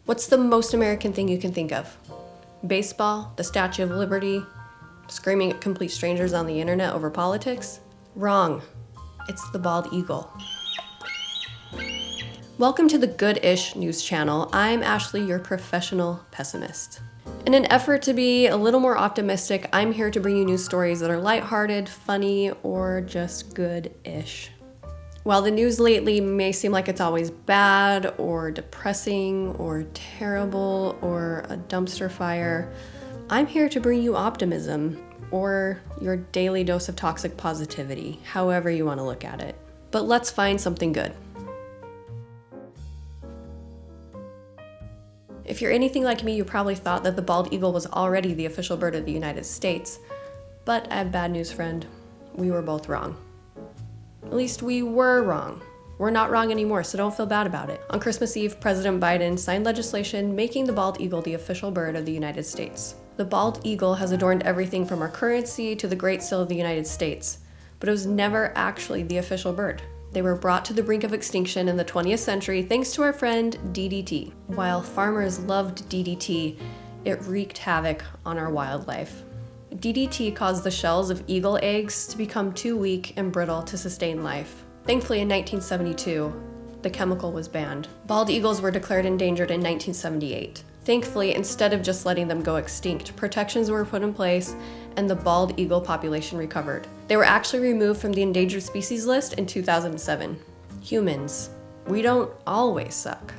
What's the most American thing you can think of? Baseball, the Statue of Liberty, screaming at complete strangers on the internet over politics? Wrong. It's the bald eagle. Welcome to the Goodish news channel. I'm Ashley, your professional pessimist. In an effort to be a little more optimistic, I'm here to bring you news stories that are lighthearted, funny, or just good-ish. While the news lately may seem like it's always bad or depressing or terrible or a dumpster fire, I'm here to bring you optimism or your daily dose of toxic positivity, however you want to look at it. But let's find something good. If you're anything like me, you probably thought that the bald eagle was already the official bird of the United States. But I have bad news, friend. We were both wrong. At least we were wrong. We're not wrong anymore, so don't feel bad about it. On Christmas Eve, President Biden signed legislation making the bald eagle the official bird of the United States. The bald eagle has adorned everything from our currency to the Great Seal of the United States, but it was never actually the official bird. They were brought to the brink of extinction in the 20th century thanks to our friend DDT. While farmers loved DDT, it wreaked havoc on our wildlife. DDT caused the shells of eagle eggs to become too weak and brittle to sustain life. Thankfully, in 1972, the chemical was banned. Bald eagles were declared endangered in 1978. Thankfully, instead of just letting them go extinct, protections were put in place and the bald eagle population recovered. They were actually removed from the endangered species list in 2007. Humans, we don't always suck.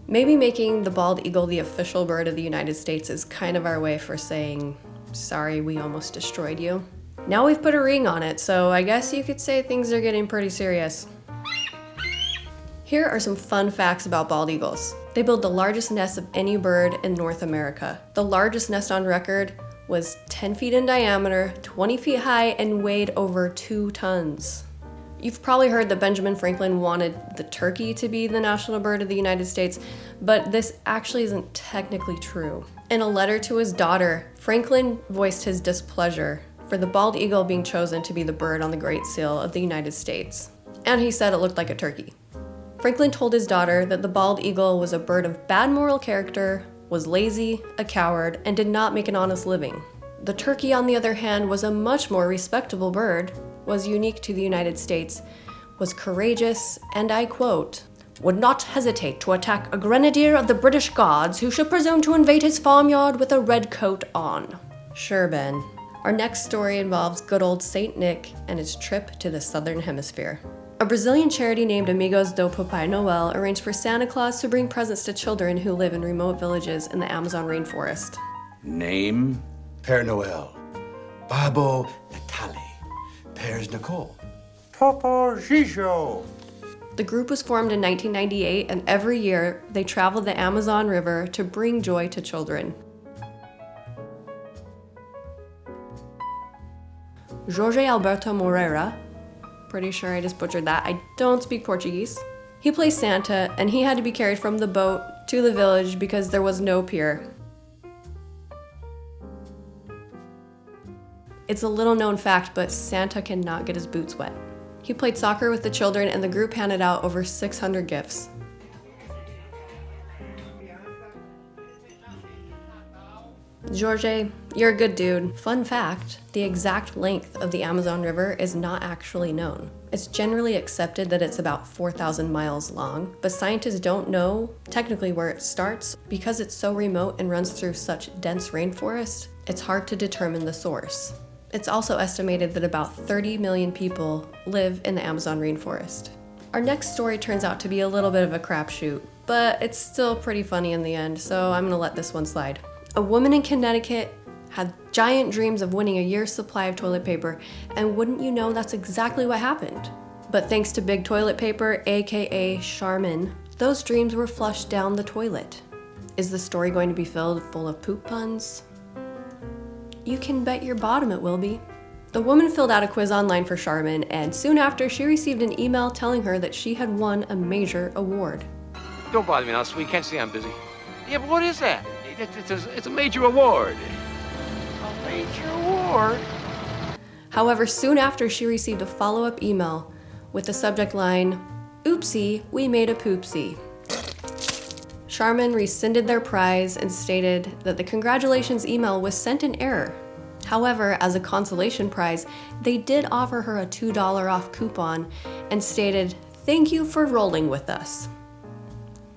Maybe making the bald eagle the official bird of the United States is kind of our way for saying, sorry, we almost destroyed you. Now we've put a ring on it, so I guess you could say things are getting pretty serious. Here are some fun facts about bald eagles. They build the largest nest of any bird in North America. The largest nest on record was 10 feet in diameter, 20 feet high, and weighed over 2 tons. You've probably heard that Benjamin Franklin wanted the turkey to be the national bird of the United States, but this actually isn't technically true. In a letter to his daughter, Franklin voiced his displeasure for the bald eagle being chosen to be the bird on the Great Seal of the United States, and he said it looked like a turkey. Franklin told his daughter that the bald eagle was a bird of bad moral character, was lazy, a coward, and did not make an honest living. The turkey, on the other hand, was a much more respectable bird, was unique to the United States, was courageous, and I quote, would not hesitate to attack a grenadier of the British Guards who should presume to invade his farmyard with a red coat on. Sure, Ben. Our next story involves good old Saint Nick and his trip to the Southern Hemisphere. A Brazilian charity named Amigos do Papai Noel arranged for Santa Claus to bring presents to children who live in remote villages in the Amazon rainforest. Name? Père Noël. Babo Natale. Pères Nicole. Topo Gijo. The group was formed in 1998, and every year they traveled the Amazon River to bring joy to children. Jorge Alberto Moreira, pretty sure I just butchered that, I don't speak Portuguese. He plays Santa, and he had to be carried from the boat to the village because there was no pier. It's a little known fact, but Santa cannot get his boots wet. He played soccer with the children, and the group handed out over 600 gifts. Jorge, you're a good dude. Fun fact, the exact length of the Amazon River is not actually known. It's generally accepted that it's about 4,000 miles long, but scientists don't know technically where it starts. Because it's so remote and runs through such dense rainforest, it's hard to determine the source. It's also estimated that about 30 million people live in the Amazon rainforest. Our next story turns out to be a little bit of a crapshoot, but it's still pretty funny in the end, so I'm gonna let this one slide. A woman in Connecticut had giant dreams of winning a year's supply of toilet paper, and wouldn't you know that's exactly what happened. But thanks to big toilet paper, aka Charmin, those dreams were flushed down the toilet. Is the story going to be filled full of poop puns? You can bet your bottom it will be. The woman filled out a quiz online for Charmin, and soon after she received an email telling her that she had won a major award. Don't bother me now, sweet. Can't see I'm busy. Yeah, but what is that? It's a major award. A major award? However, soon after she received a follow-up email with the subject line, "Oopsie, we made a poopsie." Charmin rescinded their prize and stated that the congratulations email was sent in error. However, as a consolation prize, they did offer her a $2 off coupon and stated, "Thank you for rolling with us."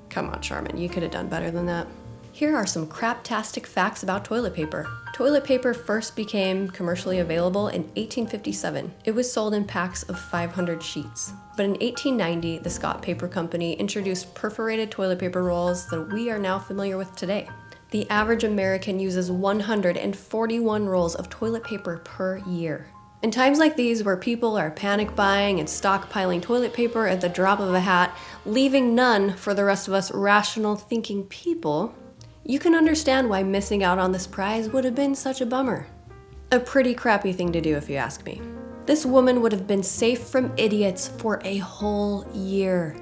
Come on, Charmin, you could have done better than that. Here are some craptastic facts about toilet paper. Toilet paper first became commercially available in 1857. It was sold in packs of 500 sheets. But in 1890, the Scott Paper Company introduced perforated toilet paper rolls that we are now familiar with today. The average American uses 141 rolls of toilet paper per year. In times like these, where people are panic buying and stockpiling toilet paper at the drop of a hat, leaving none for the rest of us rational thinking people, you can understand why missing out on this prize would have been such a bummer. A pretty crappy thing to do if you ask me. This woman would have been safe from idiots for a whole year.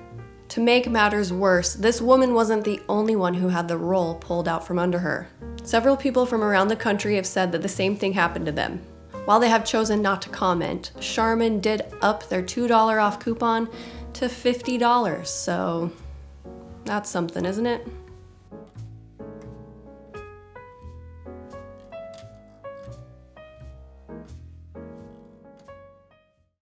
To make matters worse, this woman wasn't the only one who had the roll pulled out from under her. Several people from around the country have said that the same thing happened to them. While they have chosen not to comment, Charmin did up their $2 off coupon to $50, so that's something, isn't it?